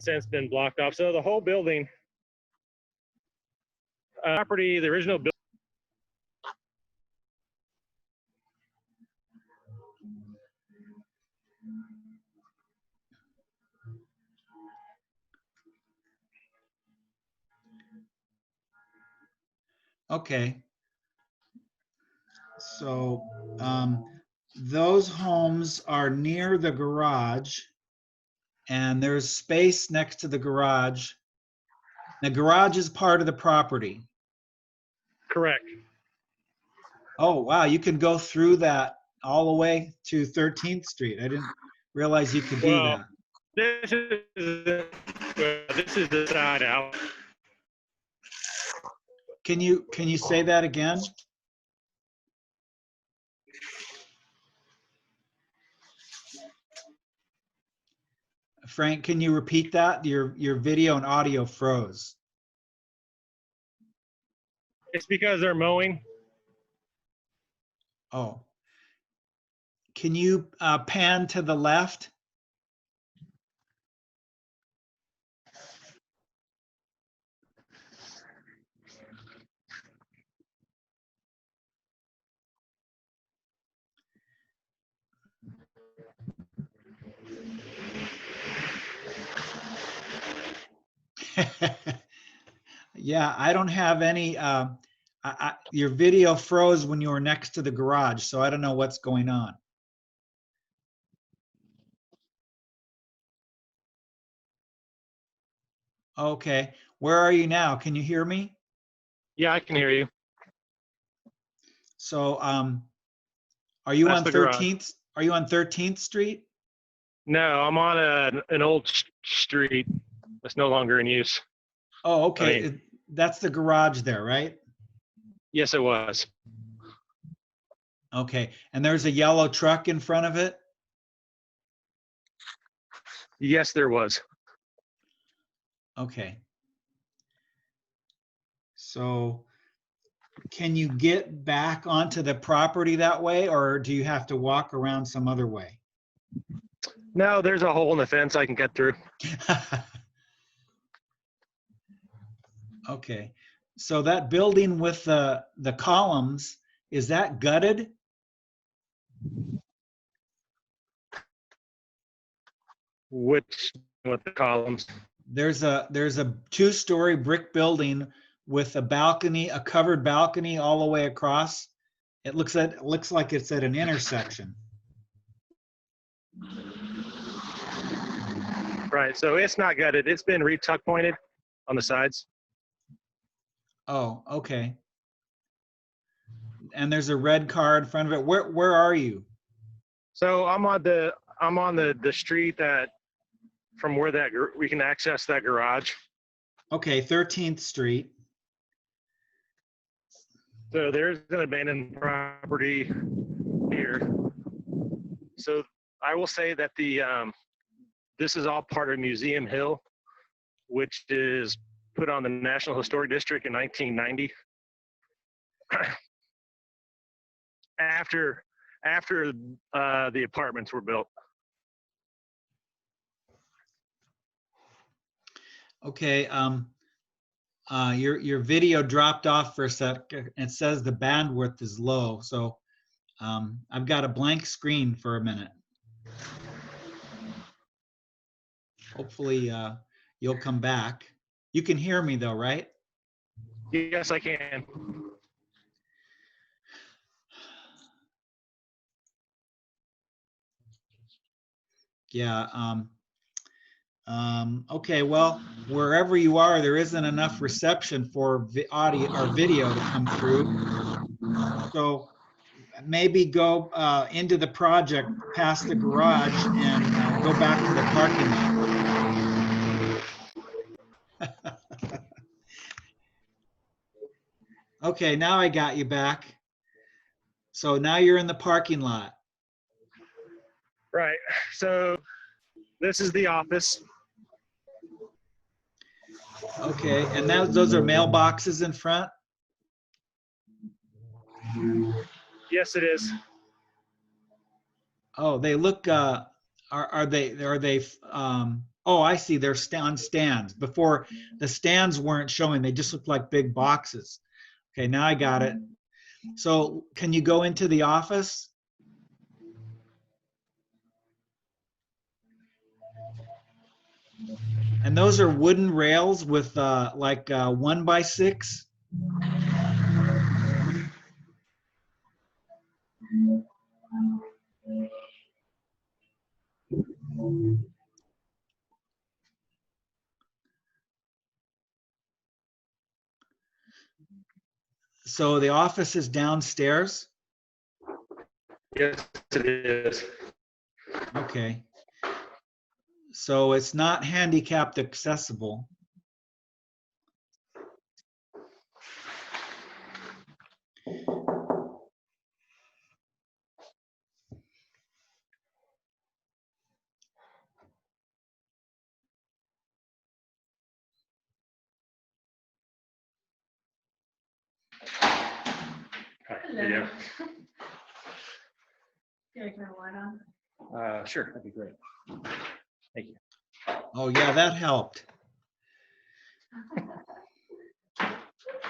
since been blocked off. So the whole building, property, the original building. Okay. So those homes are near the garage, and there's space next to the garage. The garage is part of the property. Correct. Oh, wow, you can go through that all the way to 13th Street. I didn't realize you could do Well, that. this is the side out. Can you say that again? Frank, can you repeat that? Your video and audio froze. It's because they're mowing. Oh. Can you pan to the left? Yeah, I don't have any, your video froze when you were next to the garage, so I don't know what's going on. Okay, where are you now? Can you hear me? Yeah, I can hear you. So, are you That's on the garage. 13th? Are you on 13th Street? No, I'm on an old street that's no longer in use. Oh, okay. I mean, That's the garage there, right? yes, it was. Okay, and there's a yellow truck in front of it? Yes, there was. Okay. So can you get back onto the property that way, or do you have to walk around some other way? No, there's a hole in the fence I can get through. Okay. So that building with the columns, is that gutted? With the columns. There's a two-story brick building with a balcony, a covered balcony all the way across. It looks like it's at an intersection. Right, so it's not gutted. It's been re-tuck pointed on the sides. Oh, okay. And there's a red car in front of it. Where are you? So I'm on the street that from where that we can access that garage. Okay, 13th Street. So there's an abandoned property here. So I will say that this is all part of Museum Hill, which is put on the National Historic District in 1990. after the apartments were built. Okay, your video dropped off for a sec. It says the bandwidth is low, so I've got a blank screen for a minute. Hopefully you'll come back. You can hear me though, right? Yes, I can. Yeah. Okay, well, wherever you are, there isn't enough reception for audio or video to come through. So maybe go into the project past the garage and go back to the parking lot. Okay, now I got you back. So now you're in the parking lot. Right. So this is the office. Okay, and those are mailboxes in front? Yes, it is. Oh, they look, are they Oh, I see. They're on stands. Before, the stands weren't showing. They just looked like big boxes. Okay, now I got it. So can you go into the office? And those are wooden rails with like 1x6. So the office is downstairs. Yes, it is. Okay. So it's not handicapped accessible. Hi, yeah. Can I turn the light on? Sure, that'd be great. Thank you. Oh yeah, that helped.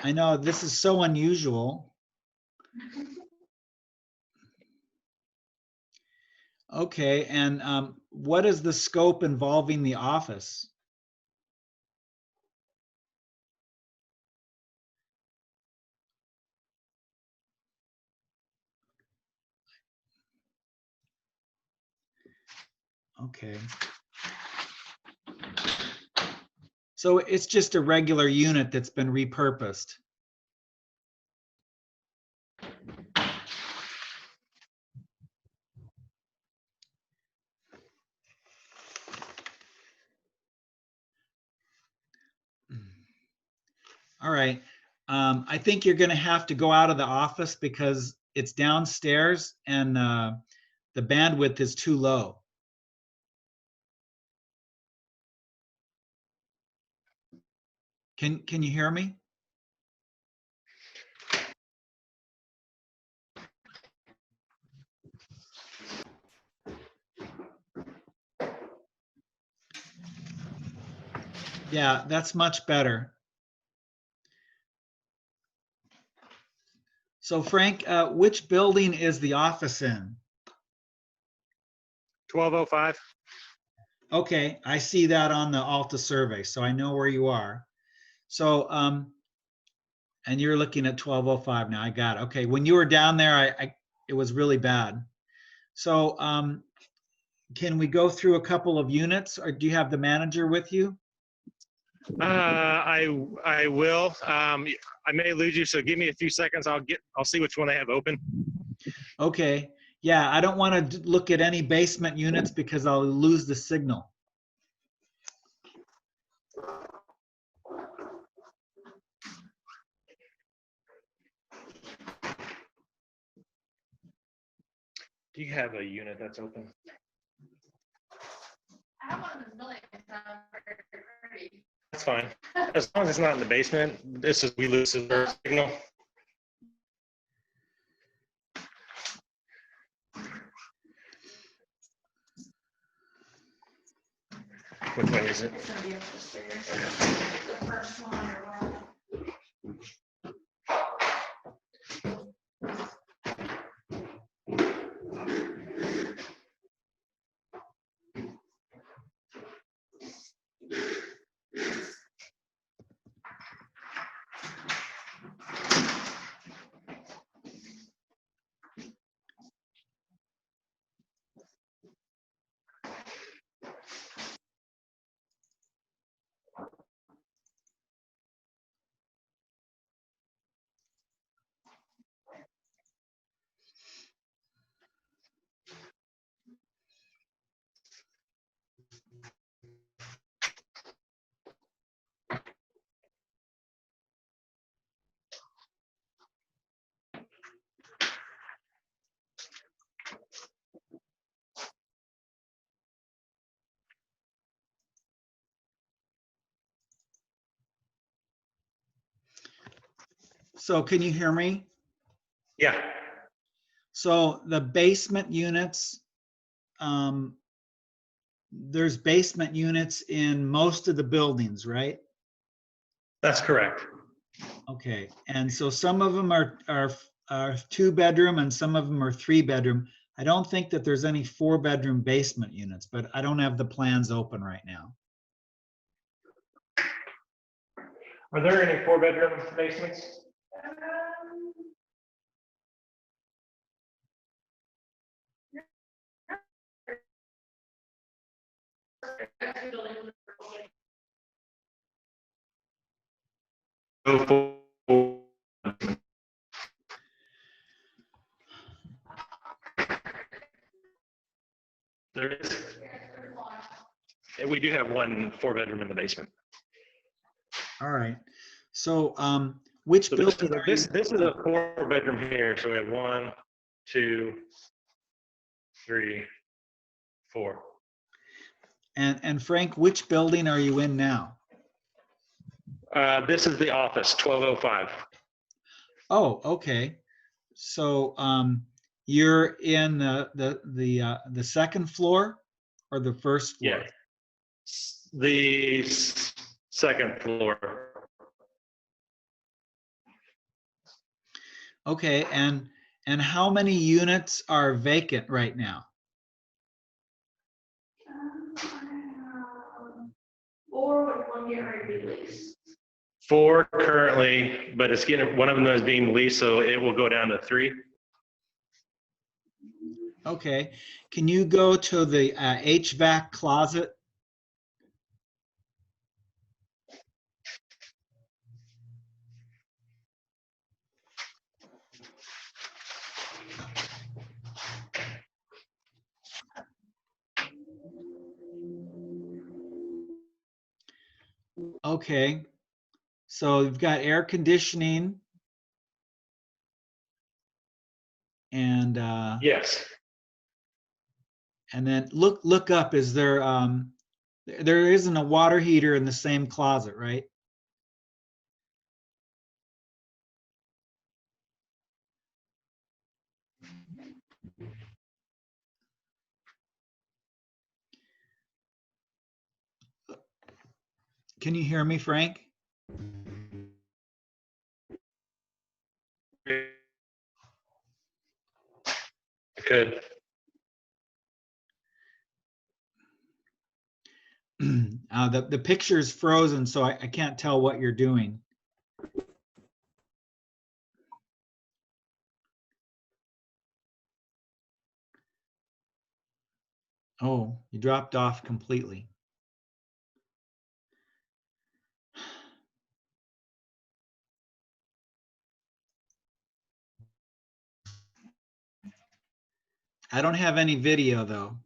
I know this is so unusual. Okay, and what is the scope involving the office? Okay. So it's just a regular unit that's been repurposed. All right. I think you're going to have to go out of the office because it's downstairs and the bandwidth is too low. Can you hear me? Yeah, that's much better. So Frank, which building is the office in? 1205. Okay, I see that on the Alta survey, so I know where you are. So, and you're looking at 1205 now. I got it. Okay, when you were down there, it was really bad. So, can we go through a couple of units, or do you have the manager with you? I will. I may lose you, so give me a few seconds. I'll see which one I have open. Okay. Yeah, I don't want to look at any basement units because I'll lose the signal. Do you have a unit that's open? I have one of those buildings. Pretty. That's fine. As long as it's not in the basement, we lose the signal. Which one is it? It's gonna be upstairs. The first one or what? So can you hear me? Yeah. So the basement units, there's basement units in most of the buildings, right? That's correct. Okay, and so some of them are 2-bedroom and some of them are 3-bedroom. I don't think that there's any 4-bedroom basement units, but I don't have the plans open right now. Are there any 4-bedroom basements? There is. Yeah, we do have one 4-bedroom in the basement. All right, so which So building are you? this is a 4-bedroom here. So we have 1, 2, 3, 4. And Frank, which building are you in now? This is the office, 1205. Oh, okay. So you're in the second floor or the first floor? Yeah. The second floor. Okay, and how many units are vacant right now? Or would one get ready to be leased? 4 currently, but it's getting, one of them is being leased, so it will go down to 3. Okay, can you go to the HVAC closet? Okay, so you've got air conditioning and Yes. and then look up, is there there isn't a water heater in the same closet, right? Can you hear me, Frank? Good. The picture is frozen, so I can't tell what you're doing. Oh, you dropped off completely. I don't have any video though.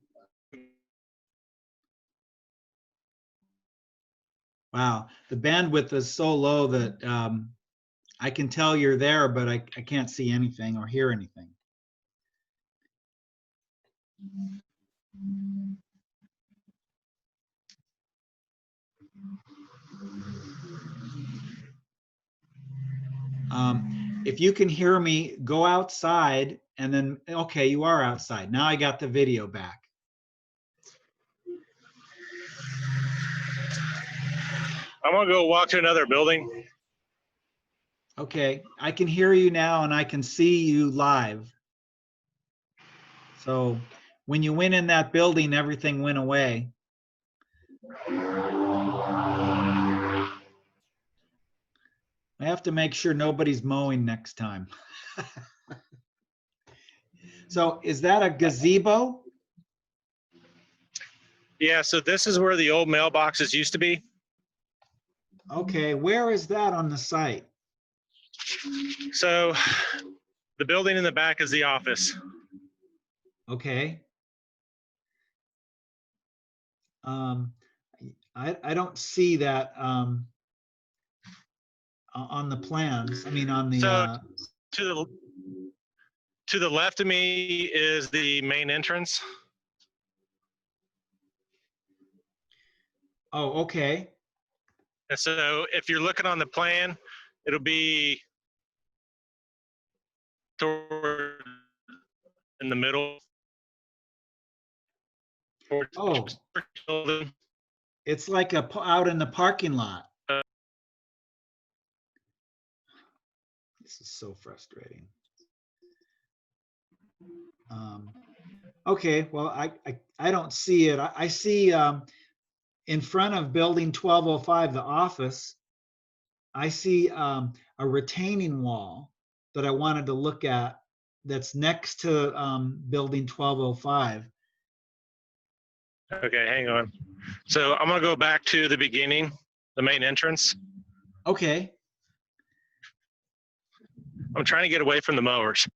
Wow, the bandwidth is so low that I can tell you're there, but I can't see anything or hear anything. If you can hear me, go outside and then, okay, you are outside. Now I got the video back. I'm gonna go walk to another building. Okay, I can hear you now and I can see you live. So when you went in that building, everything went away. I have to make sure nobody's mowing next time. So is that a gazebo? Yeah, so this is where the old mailboxes used to be. Okay, where is that on the site? So the building in the back is the office. Okay. I don't see that on the plans. I mean, on the. So to the left of me is the main entrance. Oh, okay. And so if you're looking on the plan, it'll be toward in the middle. Oh, building. it's like out in the parking lot. This is so frustrating. Okay, well, I don't see it. I see in front of building 1205, the office, I see a retaining wall that I wanted to look at that's next to building 1205. Okay, hang on. So I'm gonna go back to the beginning, the main entrance. Okay, I'm trying to get away from the mowers.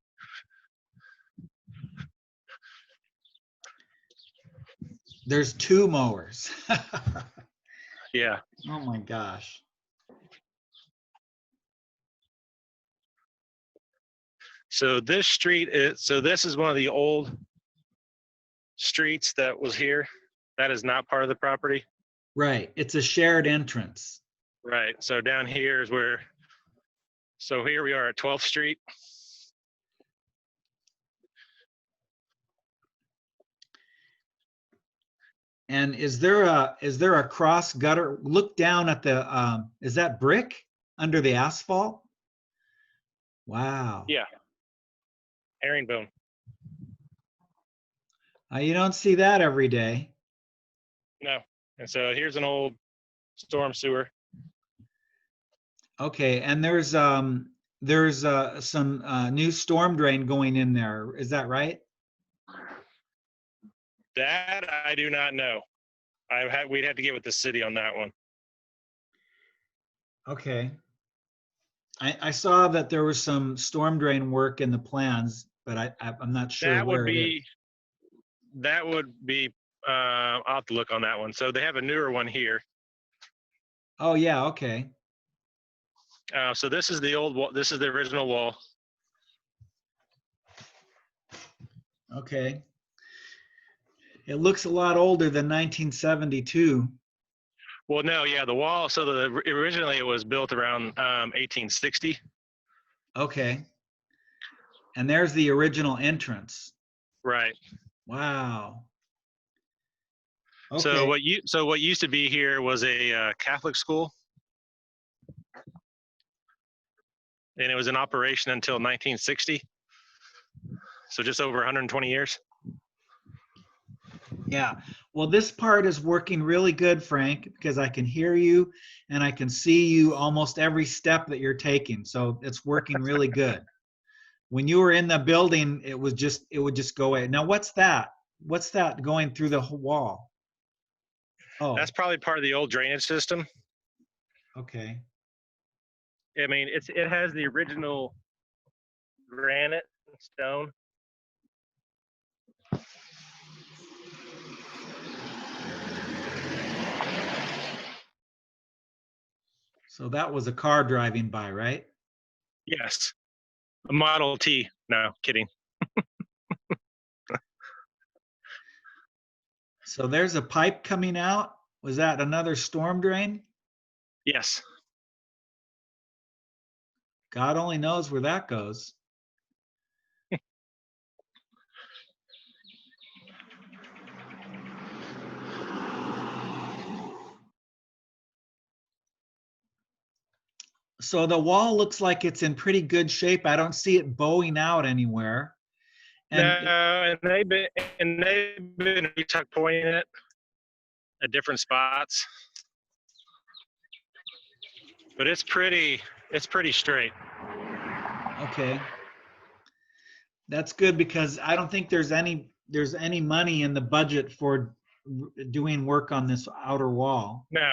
there's 2 mowers. Yeah. Oh my gosh. So this street is, so this is one of the old streets that was here. That is not part of the property. Right, it's a shared entrance. Right. So down here is where, so here we are at 12th Street. And is there a cross gutter? Look down at the, is that brick under the asphalt? Wow. Yeah. Herringbone. You don't see that every day. No. And so here's an old storm sewer. Okay, and there's some new storm drain going in there. Is that right? That I do not know. We'd have to get with the city on that one. Okay. I saw that there was some storm drain work in the plans, but I'm not sure That where would it is. be, that would be, I'll have to look on that one. So they have a newer one here. Oh, yeah, okay. So this is the old wall. This is the original wall. Okay. It looks a lot older than 1972. Well, no, yeah, the wall. So originally it was built around 1860. Okay. And there's the original entrance. Right. Wow. So Okay. what used to be here was a Catholic school, and it was in operation until 1960. So just over 120 years. Yeah. Well, this part is working really good, Frank, because I can hear you and I can see you almost every step that you're taking. So it's working really good. When you were in the building, it would just go away. Now, what's that? What's that going through the wall? Oh, That's probably part of the old drainage system. okay. I mean, it has the original granite and stone. So that was a car driving by, right? Yes. A Model T. No, kidding. So there's a pipe coming out. Was that another storm drain? Yes. God only knows where that goes. So the wall looks like it's in pretty good shape. I don't see it bowing out anywhere. And No, and they've been retuck pointing it at different spots. But it's pretty straight. okay. That's good because I don't think there's any money in the budget for doing work on this outer wall. No.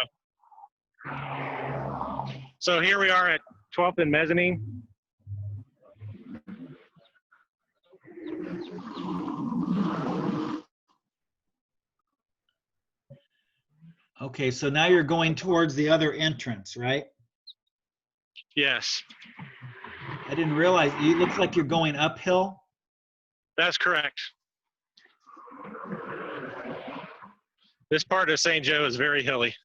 So here we are at 12th and Mezzanine. Okay, so now you're going towards the other entrance, right? Yes, I didn't realize, it looks like you're going uphill. that's correct. This part of St. Joe is very hilly.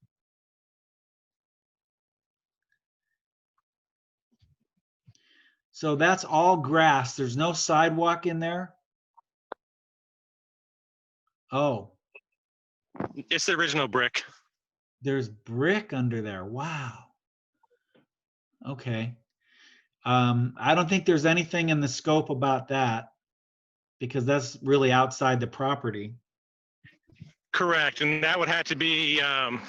So that's all grass. There's no sidewalk in there? Oh, It's the original brick. There's brick under there. Wow. Okay. I don't think there's anything in the scope about that because that's really outside the property. Correct, and that would have to be, they're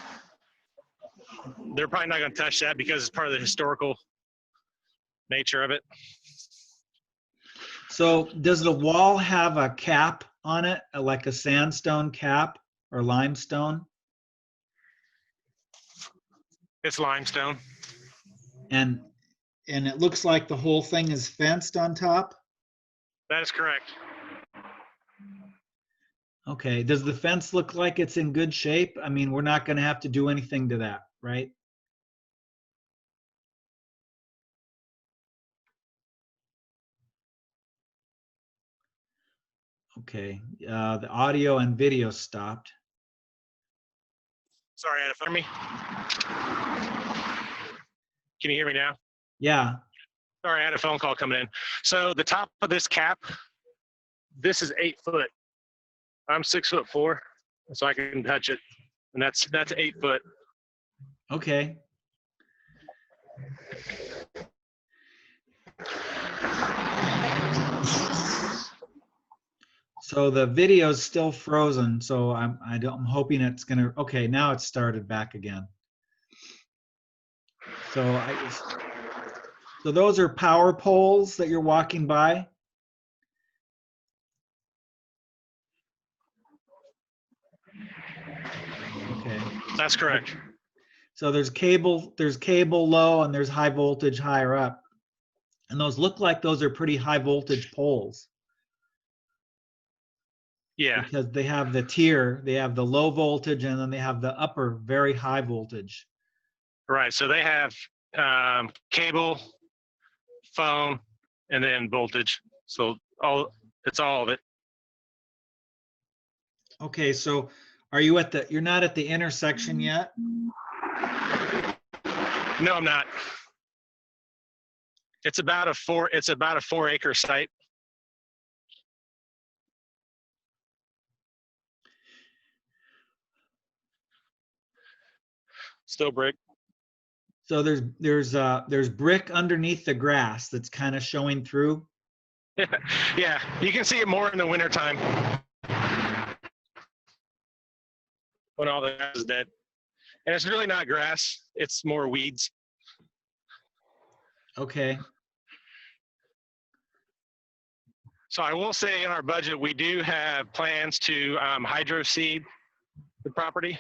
probably not gonna touch that because it's part of the historical nature of it. So does the wall have a cap on it, like a sandstone cap or limestone? It's limestone. And it looks like the whole thing is fenced on top? That is correct. Okay, does the fence look like it's in good shape? I mean, we're not gonna have to do anything to that, right? Okay, the audio and video stopped. Sorry, I had a phone me. Can you hear me now? Yeah, Sorry, I had a phone call coming in. So the top of this cap, this is 8 foot. I'm 6'4", so I can touch it, and that's 8 foot. okay. So the video's still frozen, so I'm hoping it's gonna, okay, now it's started back again. So so those are power poles that you're walking by? Okay. That's correct. So there's cable low and there's high voltage higher up. And those look like those are pretty high voltage poles Yeah, because they have the tier, they have the low voltage and then they have the upper very high voltage. right. So they have cable, phone, and then voltage. So it's all of it. Okay, so are you you're not at the intersection yet? No, I'm not. It's about a 4 acre site. Still brick. So there's brick underneath the grass that's kind of showing through. Yeah, you can see it more in the wintertime when all the grass is dead. And it's really not grass, it's more weeds. Okay. So I will say in our budget, we do have plans to hydro seed the property.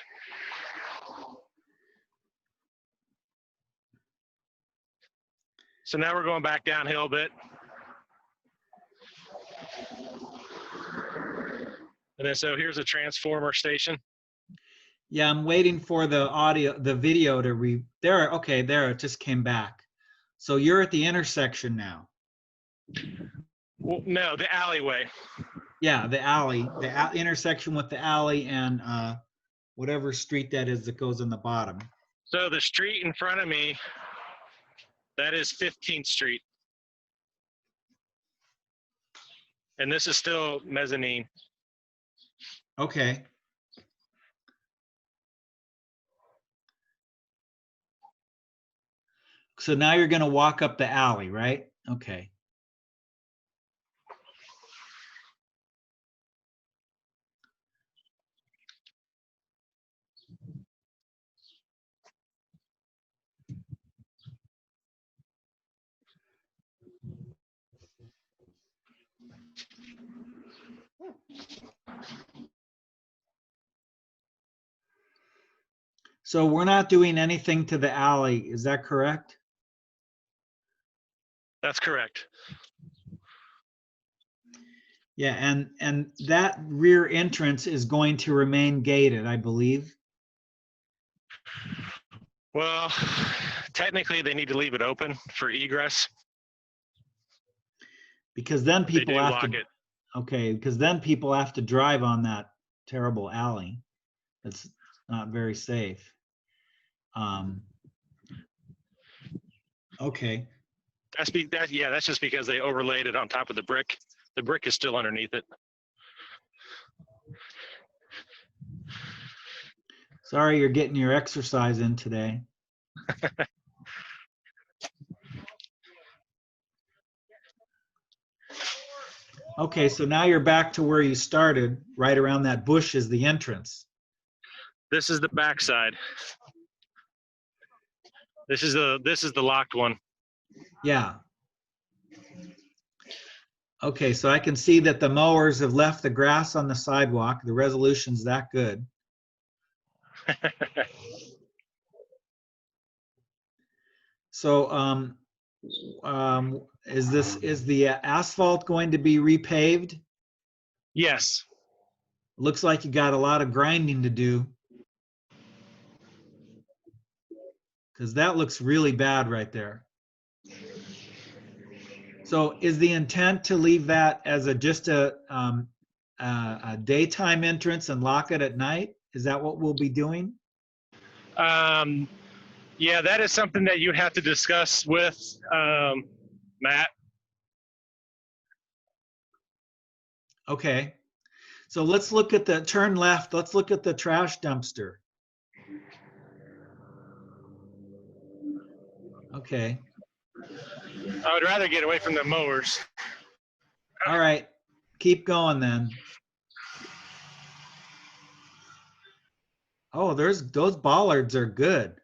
So now we're going back downhill a bit. And then so here's a transformer station. Yeah, I'm waiting for the video to there. Okay, there it just came back. So you're at the intersection now. Well, no, the alleyway. Yeah, the alley, intersection with the alley and whatever street that is that goes in the bottom. So the street in front of me, that is 15th Street. And this is still mezzanine. Okay. So now you're going to walk up the alley, right? Okay. So we're not doing anything to the alley, is that correct? That's correct. Yeah, and that rear entrance is going to remain gated, I believe. Well, technically they need to leave it open for egress. Because then They people do have lock to, it. okay, because then people have to drive on that terrible alley. That's not very safe. Okay. That's just because they overlaid it on top of the brick. The brick is still underneath it. Sorry you're getting your exercise in today. Okay, so now you're back to where you started. Right around that bush is the entrance. This is the backside. This is the locked one. Yeah. Okay, so I can see that the mowers have left the grass on the sidewalk. The resolution's that good. So, is the asphalt going to be repaved? Yes. Looks like you got a lot of grinding to do. Because that looks really bad right there. So is the intent to leave that as just a daytime entrance and lock it at night? Is that what we'll be doing? Yeah, that is something that you'd have to discuss with Matt. Okay. So let's look at the turn left. Let's look at the trash dumpster. Okay. I would rather get away from the mowers. All right. Keep going then. Oh, those bollards are good.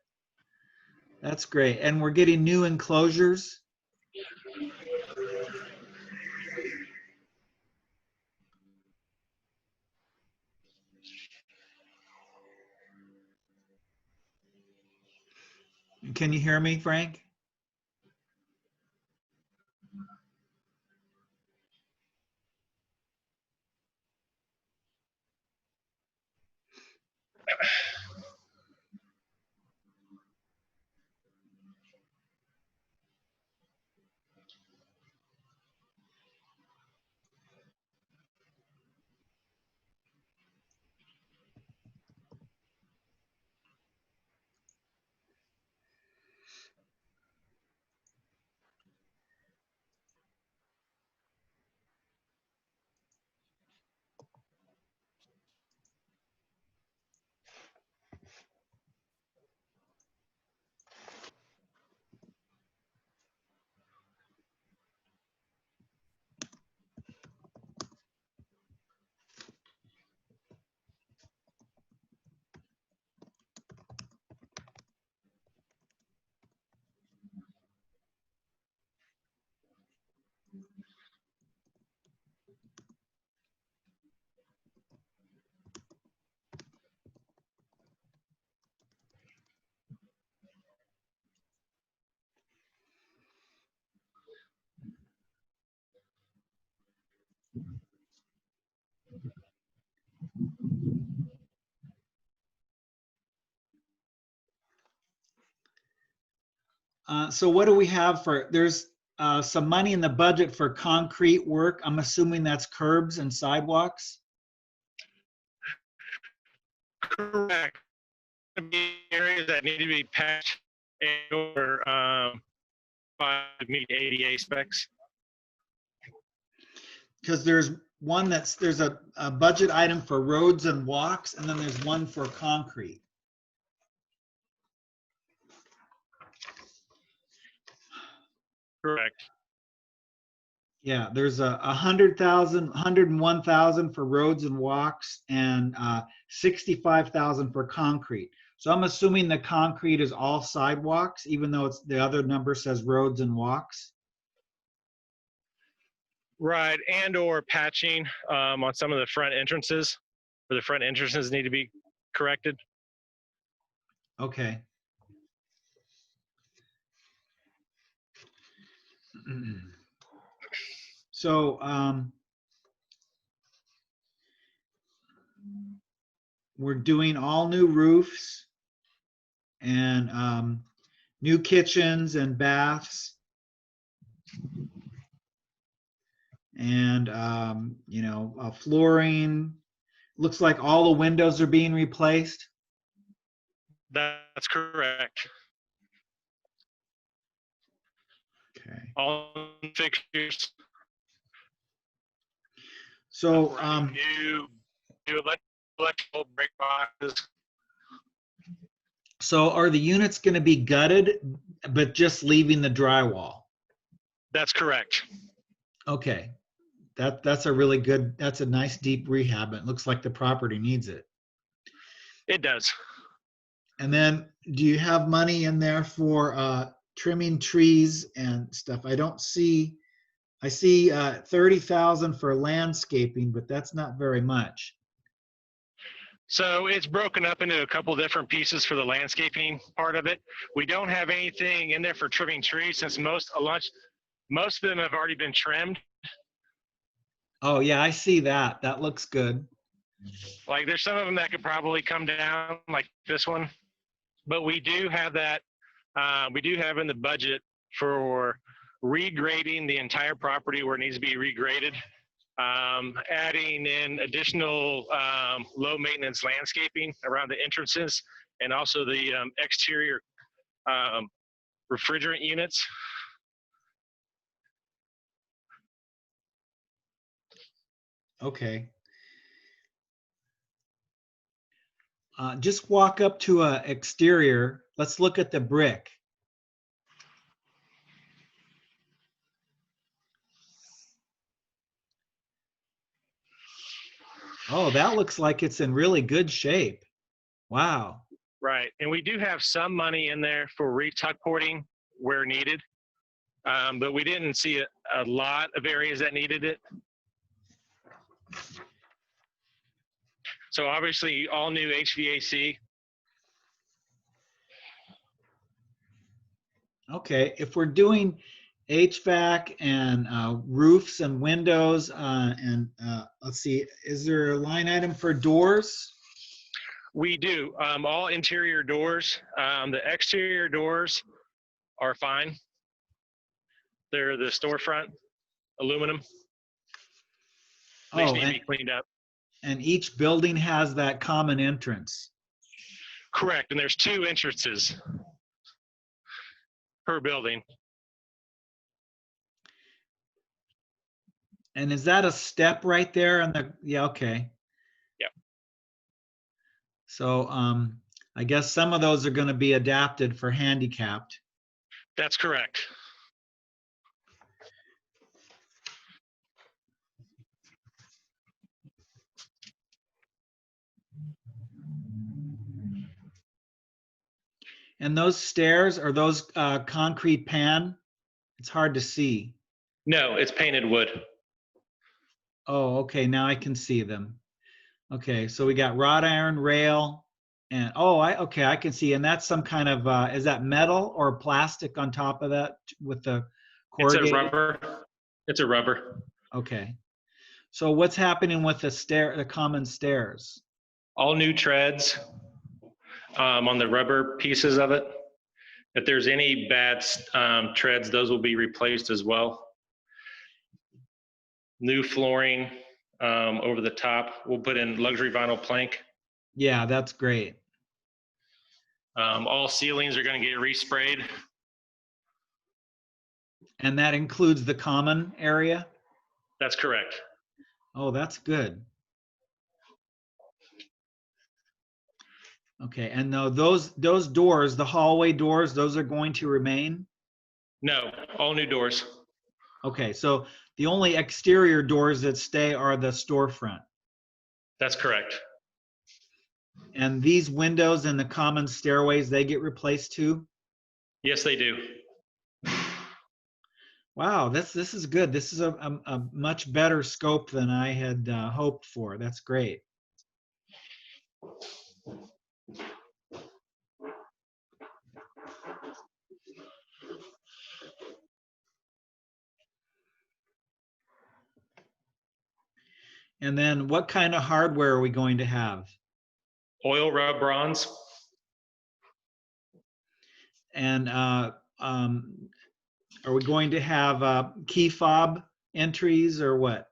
That's great. And we're getting new enclosures. Can you hear me, Frank? So what do we have for, there's some money in the budget for concrete work. I'm assuming that's curbs and sidewalks. Correct. Be areas that need to be patched or meet ADA specs. Because there's one there's a budget item for roads and walks, and then there's one for concrete. Correct. Yeah, there's a 100,000, 101,000 for roads and walks, and 65,000 for concrete. So I'm assuming the concrete is all sidewalks, even though it's the other number says roads and walks. Right, and or patching on some of the front entrances, where the front entrances need to be corrected. Okay. So we're doing all new roofs and new kitchens and baths. And flooring. Looks like all the windows are being replaced. That's correct. Okay. All fixtures. So new electrical break boxes. So are the units going to be gutted, but just leaving the drywall? That's correct. Okay, that's a really good, that's a nice deep rehab. It looks like the property needs it. It does. And then do you have money in there for trimming trees and stuff? I see 30,000 for landscaping, but that's not very much. So it's broken up into a couple different pieces for the landscaping part of it. We don't have anything in there for trimming trees since most of them have already been trimmed. Oh yeah, I see that. That looks good. Like there's some of them that could probably come down, like this one, but we do have that. We do have in the budget for regrading the entire property where it needs to be regraded, adding in additional low maintenance landscaping around the entrances, and also the exterior refrigerant units. Okay. Just walk up to a exterior. Let's look at the brick. Oh, that looks like it's in really good shape. Wow. Right, and we do have some money in there for retuck porting where needed, but we didn't see a lot of areas that needed it. So obviously, all new HVAC. Okay, if we're doing HVAC and roofs and windows and let's see, is there a line item for doors? We do all interior doors. The exterior doors are fine. They're the storefront aluminum. They just Oh, need to be cleaned up. and each building has that common entrance. Correct, and there's 2 entrances per building. And is that a step right there? And yeah, okay. Yep. So I guess some of those are going to be adapted for handicapped. That's correct. And those stairs, are those concrete pan? It's hard to see. No, it's painted wood. Oh, okay, now I can see them. Okay, so we got wrought iron rail and, oh, okay, I can see. And that's some kind of, is that metal or plastic on top of that with the corrugated? It's a rubber. It's a rubber. Okay. So what's happening with the common stairs? All new treads on the rubber pieces of it. If there's any bad treads, those will be replaced as well. New flooring over the top. We'll put in luxury vinyl plank. Yeah, that's great. All ceilings are going to get resprayed. And that includes the common area? That's correct. Oh, that's good. Okay, and now those doors, the hallway doors, those are going to remain? No, all new doors. Okay, so the only exterior doors that stay are the storefront. That's correct. And these windows and the common stairways, they get replaced too? Yes, they do. Wow, this is good. This is a much better scope than I had hoped for. That's great. And then what kind of hardware are we going to have? Oil rub bronze. And are we going to have key fob entries or what?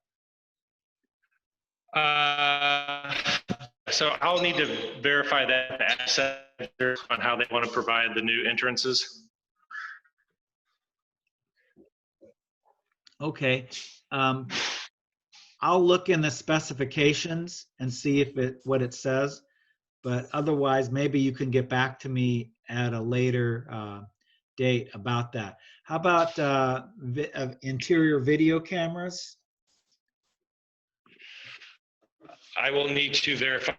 So I'll need to verify that asset on how they want to provide the new entrances. Okay. I'll look in the specifications and see if what it says. But otherwise, maybe you can get back to me at a later date about that. How about interior video cameras? I will need to verify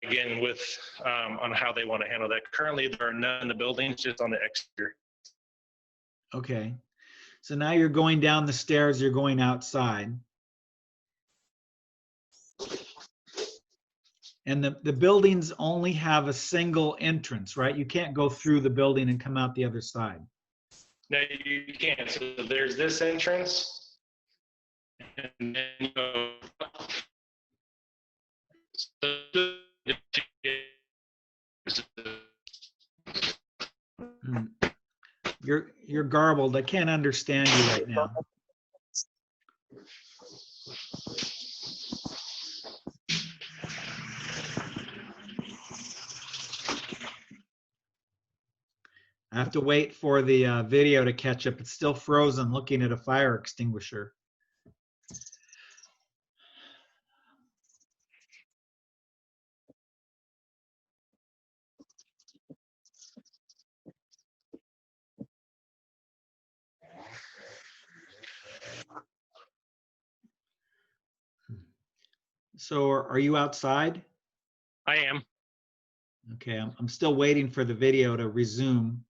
again with on how they want to handle that. Currently, there are none in the buildings, just on the exterior. Okay. So now you're going down the stairs, you're going outside. And the buildings only have a single entrance, right? You can't go through the building and come out the other side. No, you can't. So there's this entrance, and then you go. Hmm. You're garbled. I can't understand you right now. I have to wait for the video to catch up. It's still frozen looking at a fire extinguisher. So are you outside? I am. Okay, I'm still waiting for the video to resume.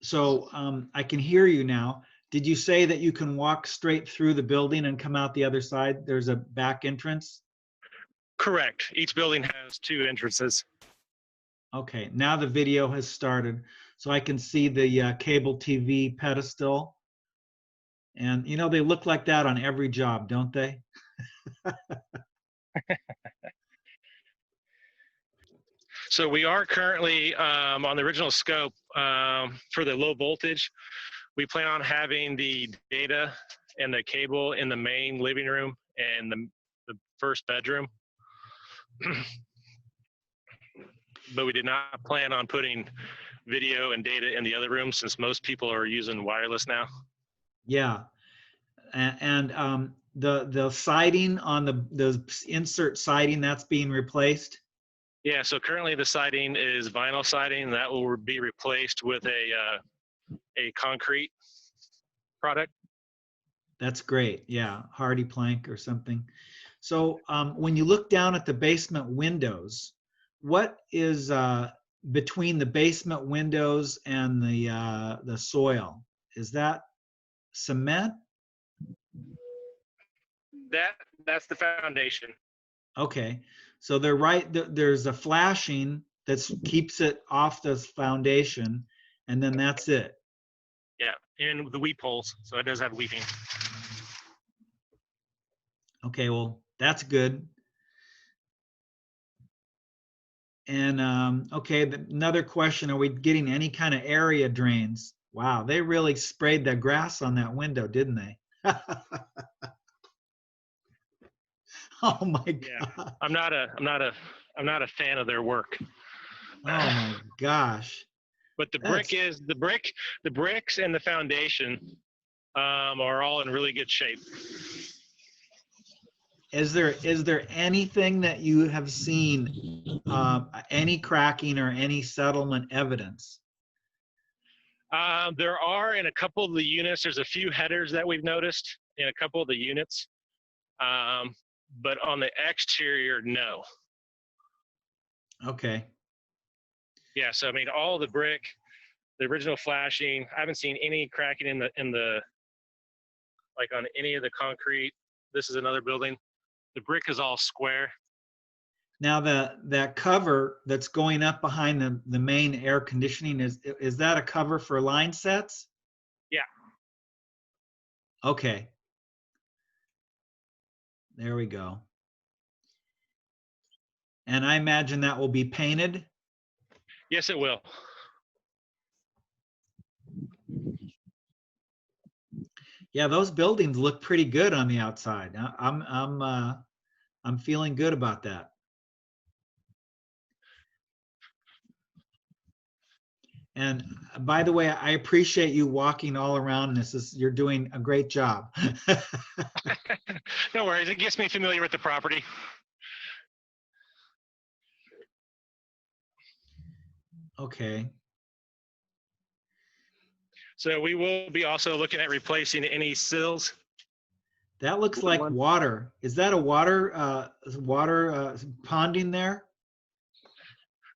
So I can hear you now. Did you say that you can walk straight through the building and come out the other side? There's a back entrance? Correct. Each building has 2 entrances. Okay, now the video has started. So I can see the cable TV pedestal. And you know, they look like that on every job, don't they? So we are currently on the original scope for the low voltage. We plan on having the data and the cable in the main living room and the first bedroom. But we did not plan on putting video and data in the other rooms since most people are using wireless now. Yeah. And the siding on the insert siding, that's being replaced? Yeah, so currently the siding is vinyl siding. That will be replaced with a concrete product. That's great. Yeah, hardy plank or something. So when you look down at the basement windows, what is between the basement windows and the soil? Is that cement? That's the foundation. Okay, so they're right. There's a flashing that keeps it off the foundation, and then that's it. Yeah, and the weep holes. So it does have weeping. Okay, well, that's good. And okay, another question, are we getting any kind of area drains? Wow, they really sprayed the grass on that window, didn't they? Oh my Yeah, God. I'm not a fan of their work. Oh my gosh. But the bricks and the foundation are all in really good shape. Is there anything that you have seen, any cracking or any settlement evidence? There are in a couple of the units. There's a few headers that we've noticed in a couple of the units, but on the exterior, no. Okay. Yeah, so I mean, all the brick, the original flashing. I haven't seen any cracking in the like on any of the concrete. This is another building. The brick is all square. Now that cover that's going up behind the main air conditioning, is that a cover for line sets? Yeah. Okay. There we go. And I imagine that will be painted? Yes, it will. Yeah, those buildings look pretty good on the outside. I'm feeling good about that. And by the way, I appreciate you walking all around this. You're doing a great job. No worries. It gets me familiar with the property. Okay. So we will be also looking at replacing any sills. That looks like One- water. Is that a water ponding there?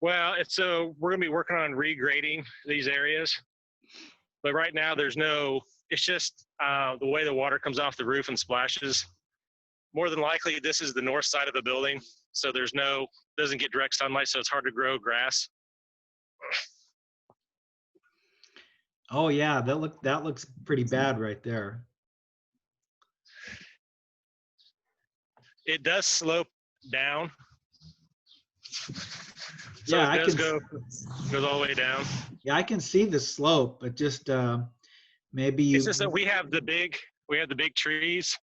Well, so we're gonna be working on regrading these areas, but right now there's no. It's just the way the water comes off the roof and splashes. More than likely, this is the north side of the building, so doesn't get direct sunlight, so it's hard to grow grass. Oh yeah, that looks pretty bad right there. It does slope down, so Yeah, it does goes all the way down. Yeah, I can see the slope, but just maybe you. It's just that we have the big trees.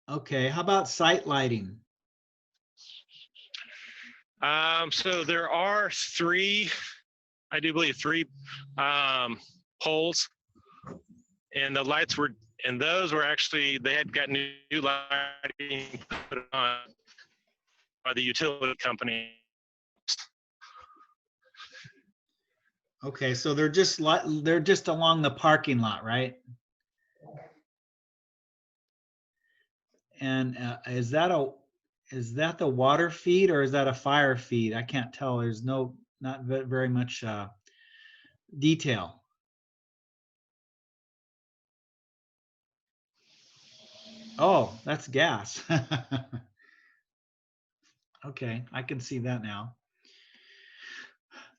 Okay, how about site lighting? So there are I do believe three poles, and those were actually, they had got new lighting put on by the utility company. Okay, so they're just along the parking lot, right? And is that the water feed or is that a fire feed? I can't tell. There's not very much detail. Oh, that's gas. Okay, I can see that now.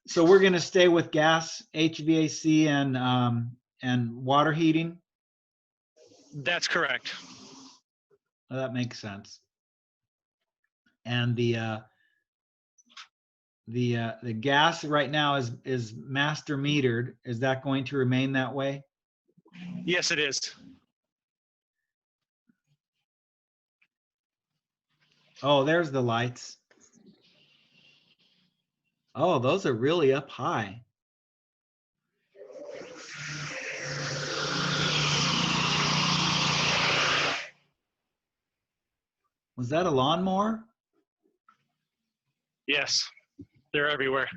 So we're going to stay with gas, HVAC, and water heating. That's correct. Well, that makes sense. And the gas right now is master metered. Is that going to remain that way? Yes, it is. Oh, there's the lights. Oh, those are really up high. Was that a lawnmower? Yes, they're everywhere.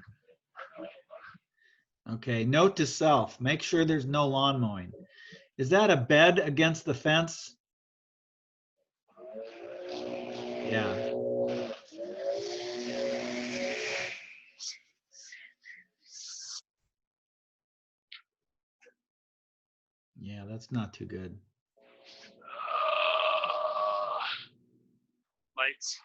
Okay, note to self, make sure there's no lawn mowing. Is that a bed against the fence? Yeah. Yeah, that's not too good. Lights.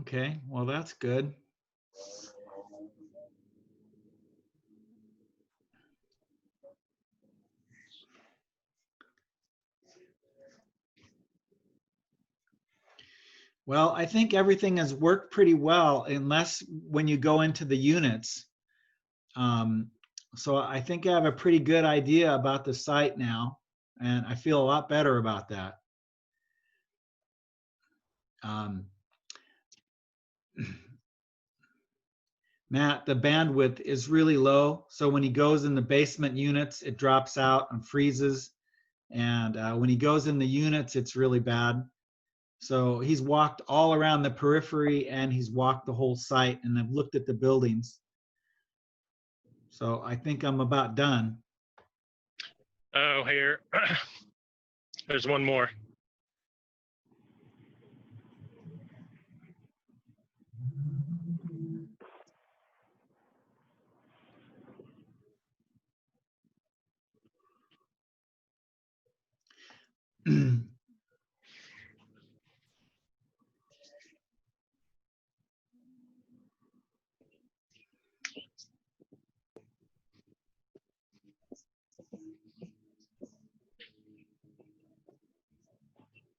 Okay, well, that's good. Well, I think everything has worked pretty well, unless when you go into the units. So I think I have a pretty good idea about the site now, and I feel a lot better about that. Matt, the bandwidth is really low. So when he goes in the basement units, it drops out and freezes. And when he goes in the units, it's really bad. So he's walked all around the periphery and he's walked the whole site, and I've looked at the buildings. So I think I'm about done. Oh, here. There's one more.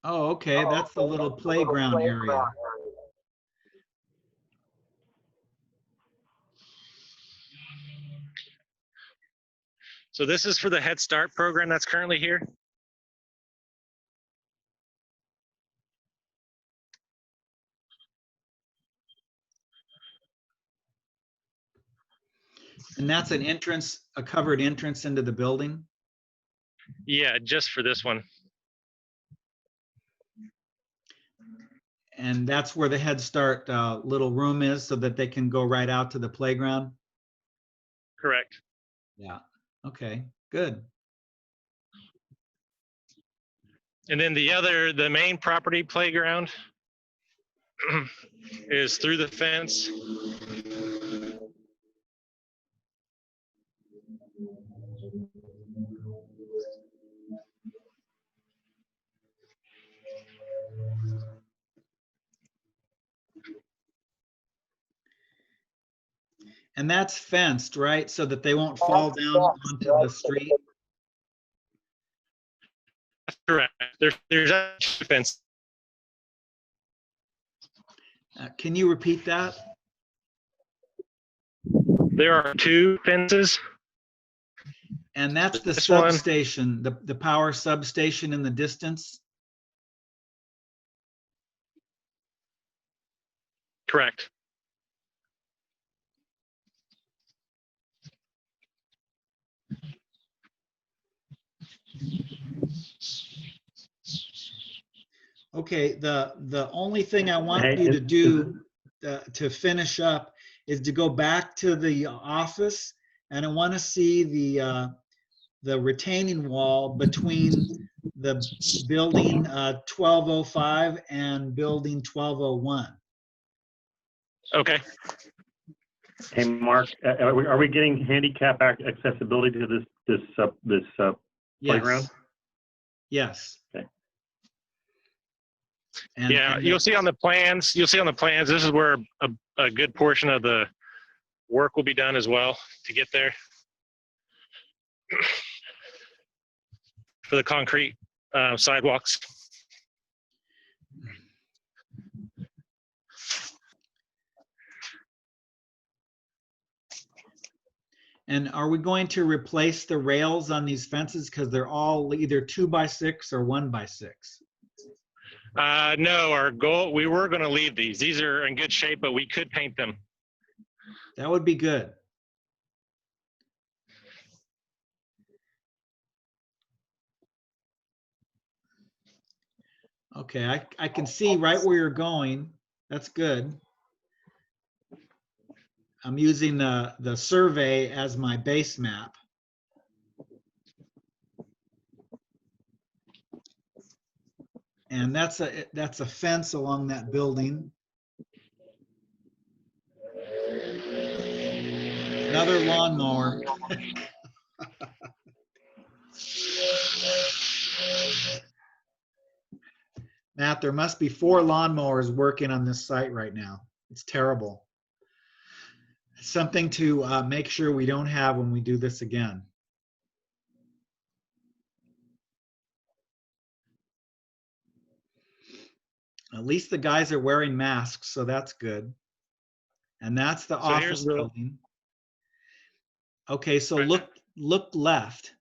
Oh, okay, that's the little playground area. So this is for the Head Start program that's currently here. And that's an entrance, a covered entrance into the building? Yeah, just for this one. And that's where the Head Start little room is so that they can go right out to the playground? Correct. Yeah, okay, good. And then the main property playground is through the fence. And that's fenced, right? So that they won't fall down onto the street? That's correct. There's a fence. Can you repeat that? There are 2 fences. And that's the This one. substation, the power substation in the distance? Correct. Okay, the only thing I want you to do to finish up is to go back to the office, and I want to see the retaining wall between the building 1205 and building 1201. Okay. Hey, Mark, are we getting handicap accessibility to this playground? Yes. Okay. And, Yeah, and you'll see on the plans. This is where a good portion of the work will be done as well to get there for the concrete sidewalks. And are we going to replace the rails on these fences because they're all either 2x6 or 1x6? No, our goal, we were going to leave these. These are in good shape, but we could paint them. That would be good. Okay, I can see right where you're going. That's good. I'm using the survey as my base map. And that's a fence along that building. Another lawnmower. Matt, there must be 4 lawnmowers working on this site right now. It's terrible. Something to make sure we don't have when we do this again. At least the guys are wearing masks, so that's good. And that's the So here's office the- building. Okay, so Right. look left.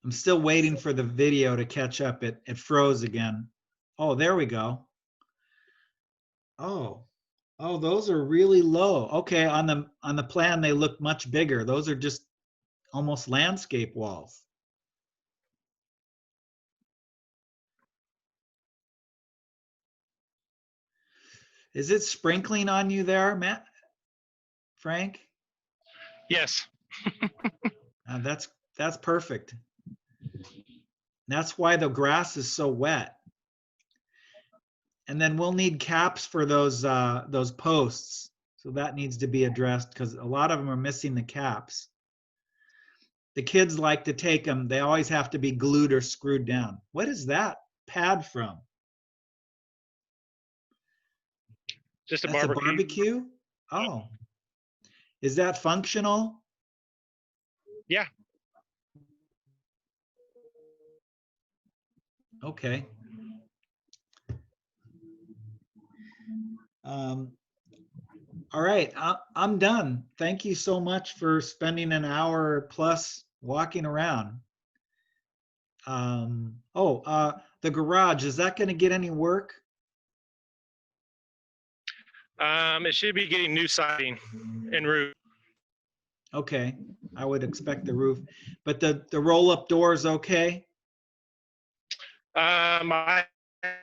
I'm still waiting for the video to catch up. It froze again. Oh, there we go. Oh, those are really low. Okay, on the plan they look much bigger. Those are just almost landscape walls. Is it sprinkling on you there, Matt? Frank? Yes. That's perfect. That's why the grass is so wet. And then we'll need caps for those posts. So that needs to be addressed because a lot of them are missing the caps. The kids like to take them. They always have to be glued or screwed down. What is that pad from? Just a That's a barbecue. barbecue? Oh. Is that functional? Yeah. Okay. All right, I'm done. Thank you so much for spending an hour plus walking around. The garage, is that going to get any work? It should be getting new siding and roof. Okay, I would expect the roof, but the roll-up door is okay? I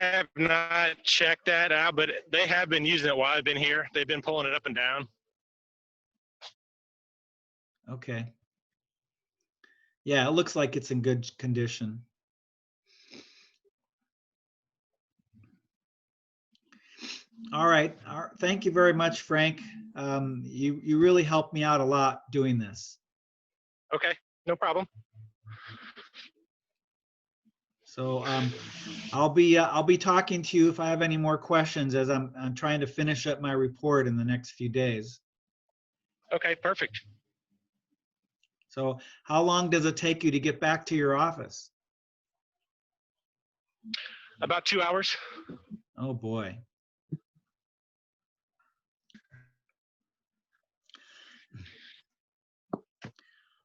have not checked that out, but they have been using it while I've been here. They've been pulling it up and down. Okay. Yeah, it looks like it's in good condition. All right. Thank you very much, Frank. You really helped me out a lot doing this. Okay, no problem. So I'll be talking to you if I have any more questions as I'm trying to finish up my report in the next few days. Okay, perfect. So how long does it take you to get back to your office? About 2 hours. Oh boy.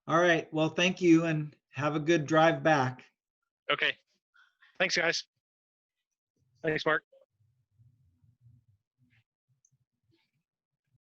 All right. Well, thank you and have a good drive back. Okay. Thanks, guys. Thanks, Mark.